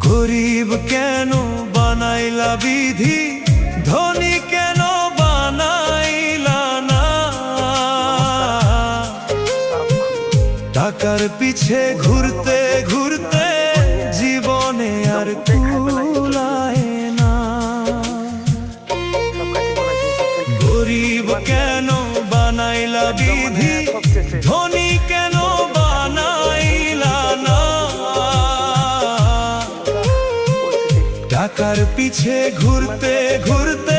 গরিব কেন বানাইলা বিধি, ধনী কেন বানাইলা না। টাকার পিছে ঘুরতে ঘুরতে জীবনে আর কুলায় না। গরিব কেন বানাইলা বিধি, ধনী কেন বানাইলা না। টাকার পিছে ঘুরতে ঘুরতে